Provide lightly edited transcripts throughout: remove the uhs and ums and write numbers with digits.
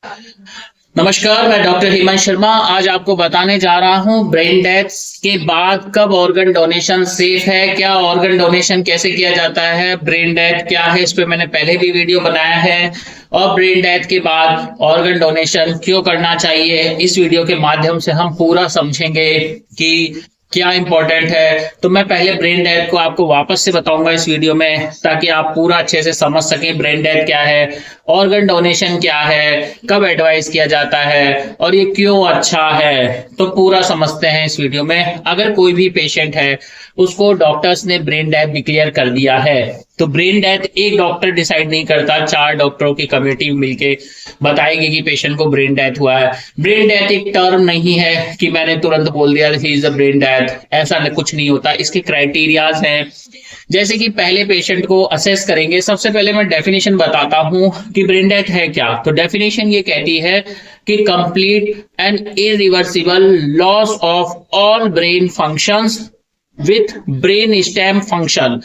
नमस्कार, मैं डॉक्टर हेमंत शर्मा। आज आपको बताने जा रहा हूं ब्रेन डेथ के बाद कब ऑर्गन डोनेशन सेफ है, क्या ऑर्गन डोनेशन कैसे किया जाता है, ब्रेन डेथ क्या है, इस पे मैंने पहले भी वीडियो बनाया है। और ब्रेन डेथ के बाद ऑर्गन डोनेशन क्यों करना चाहिए, इस वीडियो के माध्यम से हम पूरा समझेंगे कि क्या इंपॉर्टेंट है। तो मैं पहले ब्रेन डेथ को आपको वापस से बताऊंगा इस वीडियो में, ताकि आप पूरा अच्छे से समझ सकें ब्रेन डेथ क्या है, ऑर्गन डोनेशन क्या है, कब एडवाइस किया जाता है और ये क्यों अच्छा है। तो पूरा समझते हैं इस वीडियो में। अगर कोई भी पेशेंट है, उसको डॉक्टर्स ने ब्रेन डेथ डिक्लेयर कर दिया है, तो ब्रेन डेथ एक डॉक्टर डिसाइड नहीं करता, 4 डॉक्टरों की कमेटी मिलके बताएगी कि पेशेंट को ब्रेन डेथ हुआ है। ब्रेन डेथ एक टर्म नहीं है कि मैंने तुरंत बोल दिया he is a brain death, ऐसा कुछ नहीं होता। इसके क्राइटेरियाज हैं, जैसे कि पहले पेशेंट को असेस करेंगे। सबसे पहले मैं डेफिनेशन बताता हूं कि ब्रेन डेथ है क्या। तो डेफिनेशन ये कहती है कि complete and irreversible loss of all brain functions with brain stem function,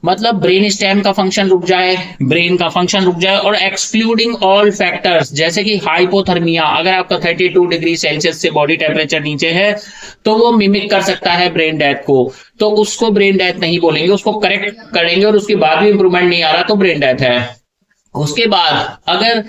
मतलब ब्रेन स्टेम का फंक्शन रुक जाए, ब्रेन का फंक्शन रुक जाए, और एक्सक्लूडिंग ऑल फैक्टर्स जैसे कि हाइपोथर्मिया। अगर आपका 32 डिग्री सेल्सियस से बॉडी टेम्परेचर नीचे है तो वो मिमिक कर सकता है ब्रेन डेथ को, तो उसको ब्रेन डेथ नहीं बोलेंगे, उसको करेक्ट करेंगे। और उसके बाद भी इंप्रूवमेंट नहीं आ रहा तो ब्रेन डेथ है। उसके बाद अगर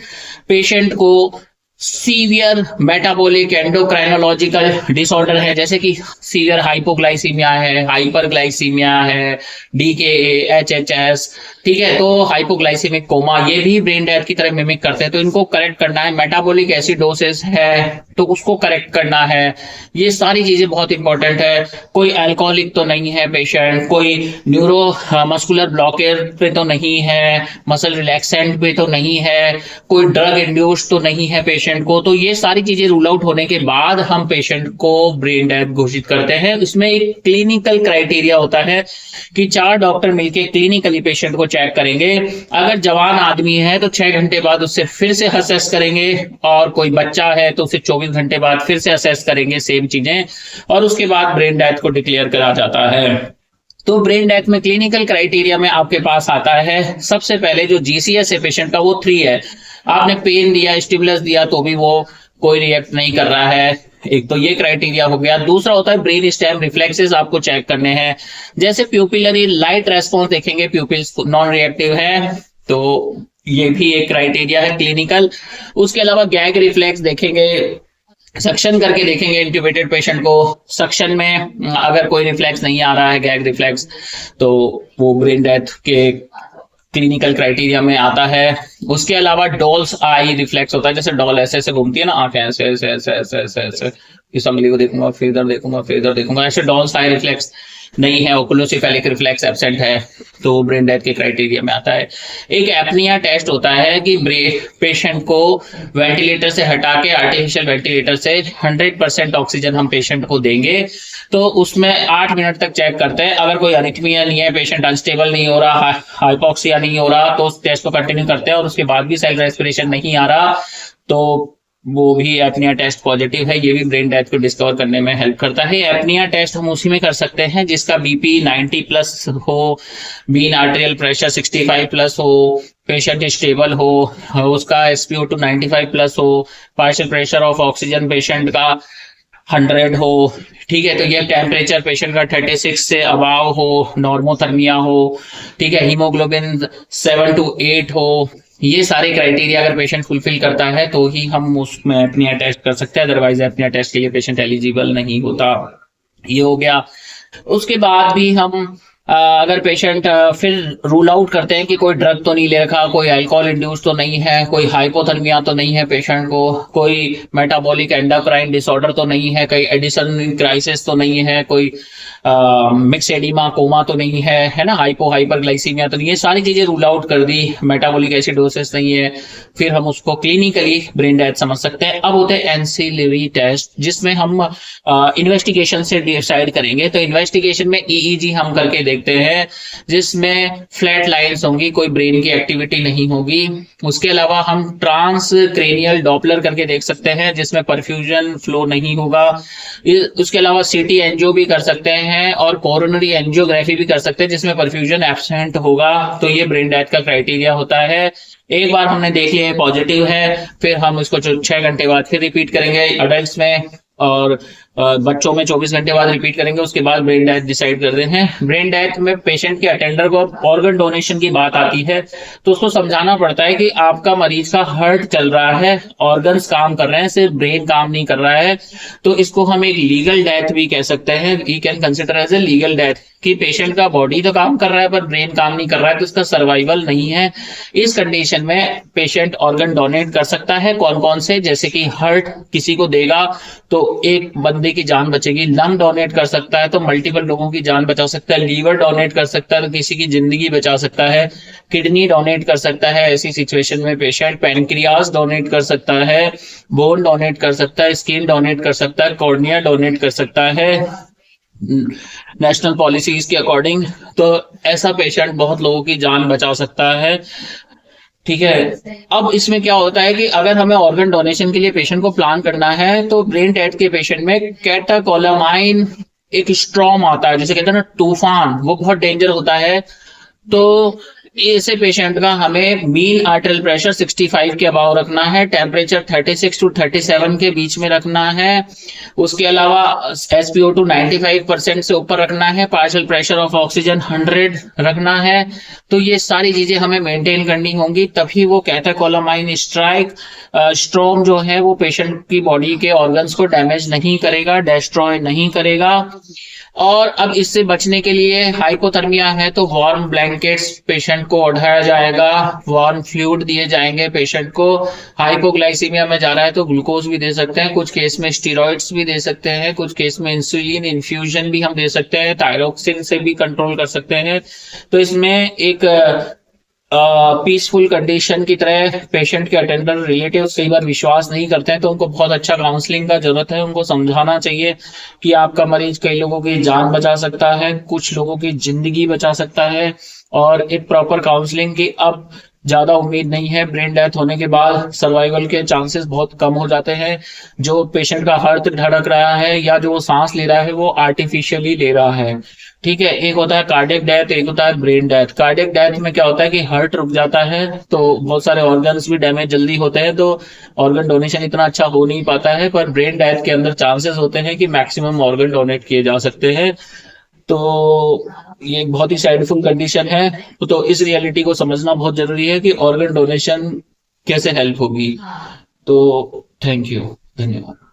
पेशेंट को सीवियर मेटाबॉलिक एंडोक्राइनोलॉजिकल डिसऑर्डर है, जैसे कि सीवियर हाइपोग्लाइसीमिया है, हाइपरग्लाइसीमिया है, डीकेए, एचएचएस, ठीक है, तो हाइपोग्लाइसीमिक कोमा, ये भी ब्रेन डेथ की तरह मिमिक करते हैं, तो इनको करेक्ट करना है। मेटाबॉलिक एसिडोसिस है तो उसको करेक्ट करना है। ये सारी चीजें बहुत इंपॉर्टेंट है। कोई अल्कोहलिक तो नहीं है पेशेंट, कोई न्यूरो मस्कुलर ब्लॉकेज पे तो नहीं है, मसल रिलैक्सेंट पे तो नहीं है, कोई ड्रग इंड्यूस्ड तो नहीं है पेशेंट को। तो ये सारी चीजें रूल आउट होने के बाद हम पेशेंट को ब्रेन डेथ घोषित करते हैं। इसमें एक क्लिनिकल क्राइटेरिया होता है कि 4 डॉक्टर मिलकर क्लिनिकली पेशेंट को चेक करेंगे। अगर जवान आदमी है तो 6 घंटे बाद उससे फिर से असेस करेंगे, और कोई बच्चा है तो उसे 24 घंटे बाद फिर से असेस करेंगे, सेम चीजें, और उसके बाद ब्रेन डेथ को डिक्लेयर करा जाता है। तो ब्रेन डेथ में क्लिनिकल क्राइटेरिया में आपके पास आता है, सबसे पहले जो जीसीएस है पेशेंट का, वो 3 है। आपने पेन दिया, स्टिमुलस दिया, तो भी वो कोई रिएक्ट नहीं कर रहा है, एक तो ये क्राइटेरिया हो गया। दूसरा होता है ब्रेन स्टेम रिफ्लेक्सेस आपको चेक करने हैं, जैसे प्यूपिलरी लाइट रेस्पॉन्स देखेंगे, प्यूपिल्स नॉन रिएक्टिव है, तो ये भी एक क्राइटेरिया है क्लिनिकल। उसके अलावा गैग रिफ्लेक्स देखेंगे, सक्शन करके देखेंगे इंट्यूबेटेड पेशेंट को, सक्शन में अगर कोई रिफ्लेक्स नहीं आ रहा है, गैग रिफ्लेक्स, तो वो ब्रेन डेथ के क्लिनिकल क्राइटेरिया में आता है। उसके अलावा डॉल्स आई रिफ्लेक्स होता है, जैसे डॉल ऐसे ऐसे घूमती है ना, आंखें ऐसे ऐसे ऐसे ऐसे ऐसे ऐसे, इस उंगली को देखूंगा फिर इधर देखूंगा फिर इधर देखूंगा, ऐसे डॉल्स आई रिफ्लेक्स नहीं है, ओकुलोसेफेलिक रिफ्लेक्स एब्सेंट है, तो ब्रेन डेथ के क्राइटेरिया में आता है। एक एपनिया टेस्ट होता है कि पेशेंट को वेंटिलेटर से हटा के आर्टिफिशियल वेंटिलेटर से 100% ऑक्सीजन हम पेशेंट को देंगे, तो उसमें 8 मिनट तक चेक करते हैं। अगर कोई अरिथमिया नहीं है, पेशेंट अनस्टेबल नहीं हो रहा, हाइपोक्सिया नहीं हो रहा, तो उस टेस्ट को कंटिन्यू करते हैं, और उसके बाद भी सेल्फ रेस्पिरेशन नहीं आ रहा तो वो भी एपनिया टेस्ट पॉजिटिव है। ये भी ब्रेन डेथ को डिस्कवर करने में हेल्प करता है। एपनिया टेस्ट हम उसी में कर सकते हैं जिसका बीपी 90 प्लस हो, मीन आर्टेरियल प्रेशर 65 प्लस हो, पेशेंट स्टेबल हो, उसका SpO2 95 प्लस हो, partial pressure of oxygen patient का 100 हो, ठीक है, तो ये टेम्परेचर पेशेंट का 36 से अबाव हो, नॉर्मोथर्मिया हो, ठीक है, हीमोग्लोबिन 7 to 8 हो। ये सारे क्राइटेरिया अगर पेशेंट फुलफिल करता है तो ही हम उसमें एपनिया टेस्ट कर सकते हैं, अदरवाइज एपनिया टेस्ट के लिए पेशेंट एलिजिबल नहीं होता। ये हो गया। उसके बाद भी हम अगर पेशेंट फिर रूल आउट करते हैं कि कोई ड्रग तो नहीं ले रखा, कोई अल्कोहल इंड्यूस तो नहीं है, कोई हाइपोथर्मिया तो नहीं है पेशेंट को, कोई मेटाबॉलिक एंडोक्राइन डिसऑर्डर तो नहीं है, कोई एडिशन क्राइसिस तो नहीं है, कोई मिक्स एडिमा कोमा तो नहीं है ना, हाइपरग्लाइसीमिया तो नहीं है, ये सारी चीजें रूल आउट कर दी, मेटाबॉलिक एसिडोसिस नहीं है, फिर हम उसको क्लिनिकली ब्रेन डेथ समझ सकते हैं। अब होते हैं एंसिलरी टेस्ट, जिसमें हम इन्वेस्टिगेशन से डिसाइड करेंगे। तो इन्वेस्टिगेशन में EEG हम करके देखते हैं, जिसमें फ्लैट लाइंस होंगी, कोई ब्रेन की एक्टिविटी नहीं होगी। उसके अलावा हम ट्रांस क्रेनियल डॉपलर करके देख सकते हैं, जिसमें परफ्यूजन फ्लो नहीं होगा। उसके अलावा सीटी एंजियो भी कर सकते हैं और कोरोनरी एंजियोग्राफी भी कर सकते हैं, जिसमें परफ्यूजन एब्सेंट होगा। तो ये ब्रेन डेथ का क्राइटेरिया होता है। एक बार हमने देख लिया पॉजिटिव है, फिर हम इसको 6 घंटे बाद फिर रिपीट करेंगे अडल्ट में, और बच्चों में 24 घंटे बाद रिपीट करेंगे। उसके बाद ब्रेन डेथ डिसाइड करते हैं। ब्रेन डेथ में पेशेंट के अटेंडर को ऑर्गन डोनेशन की बात आती है तो उसको समझाना पड़ता है कि आपका मरीज का हार्ट चल रहा है, ऑर्गन्स काम कर रहे हैं, सिर्फ ब्रेन काम नहीं कर रहा है। तो इसको हम एक लीगल डेथ भी कह सकते हैं, we can consider as a legal death, कि पेशेंट का बॉडी तो काम कर रहा है पर ब्रेन काम नहीं कर रहा है, तो उसका सर्वाइवल नहीं है। इस कंडीशन में पेशेंट ऑर्गन डोनेट कर सकता है। कौन कौन से, जैसे कि हार्ट किसी को देगा तो एक बंदे की जान बचेगी, लंग डोनेट कर सकता है तो मल्टीपल लोगों की जान बचा सकता है, लीवर डोनेट कर सकता है तो किसी की जिंदगी बचा सकता है, किडनी डोनेट कर सकता है ऐसी सिचुएशन में पेशेंट, पैनक्रियाज डोनेट कर सकता है, बोन डोनेट कर सकता है, स्किन डोनेट कर सकता है, कॉर्निया डोनेट कर सकता है नेशनल पॉलिसीज के अकॉर्डिंग। तो ऐसा पेशेंट बहुत लोगों की जान बचा सकता है। ठीक है, अब इसमें क्या होता है कि अगर हमें ऑर्गन डोनेशन के लिए पेशेंट को प्लान करना है तो ब्रेन डेथ के पेशेंट में कैटाकोलामाइन एक स्ट्रॉम आता है, जैसे कहते हैं ना तूफान, वो बहुत डेंजर होता है। तो ऐसे पेशेंट का हमें मीन आर्टरियल प्रेशर 65 के अबाव रखना है, टेम्परेचर 36 टू 37 के बीच में रखना है। उसके अलावा SpO2 95% से ऊपर रखना है, पार्शियल प्रेशर ऑफ ऑक्सीजन 100 रखना है। तो ये सारी चीजें हमें मेंटेन करनी होंगी, तभी वो कैटाकोलामाइन स्ट्रॉम जो है वो पेशेंट की बॉडी के ऑर्गन्स को डैमेज नहीं करेगा, डिस्ट्रॉय नहीं करेगा। और अब इससे बचने के लिए हाइपोथर्मिया है तो वार्म ब्लैंकेट्स पेशेंट को ओढ़ाया जाएगा, वार्म फ्लूइड दिए जाएंगे पेशेंट को। हाइपोग्लाइसीमिया में जा रहा है तो ग्लूकोज भी दे सकते हैं, कुछ केस में स्टीरॉइड्स भी दे सकते हैं, कुछ केस में इंसुलिन इन्फ्यूजन भी हम दे सकते हैं, थायरोक्सिन से भी कंट्रोल कर सकते हैं। तो इसमें एक पीसफुल कंडीशन की तरह पेशेंट के अटेंडर रिलेटिव्स कई बार विश्वास नहीं करते हैं, तो उनको बहुत अच्छा काउंसलिंग का जरूरत है। उनको समझाना चाहिए कि आपका मरीज कई लोगों की जान बचा सकता है, कुछ लोगों की जिंदगी बचा सकता है, और एक प्रॉपर काउंसलिंग की अब ज्यादा उम्मीद नहीं है। ब्रेन डेथ होने के बाद सर्वाइवल के चांसेस बहुत कम हो जाते हैं। जो पेशेंट का हार्ट धड़क रहा है या जो सांस ले रहा है वो आर्टिफिशियली ले रहा है। ठीक है, एक होता है कार्डियक डेथ, एक होता है ब्रेन डेथ। कार्डियक डेथ में क्या होता है कि हार्ट रुक जाता है तो बहुत सारे ऑर्गन्स भी डैमेज जल्दी होते हैं, तो ऑर्गन डोनेशन इतना अच्छा हो नहीं पाता है। पर ब्रेन डेथ के अंदर चांसेस होते हैं कि मैक्सिमम ऑर्गन डोनेट किए जा सकते हैं। तो ये एक बहुत ही सैडफुल कंडीशन है। तो इस रियलिटी को समझना बहुत जरूरी है कि ऑर्गन डोनेशन कैसे हेल्प होगी। तो थैंक यू, धन्यवाद।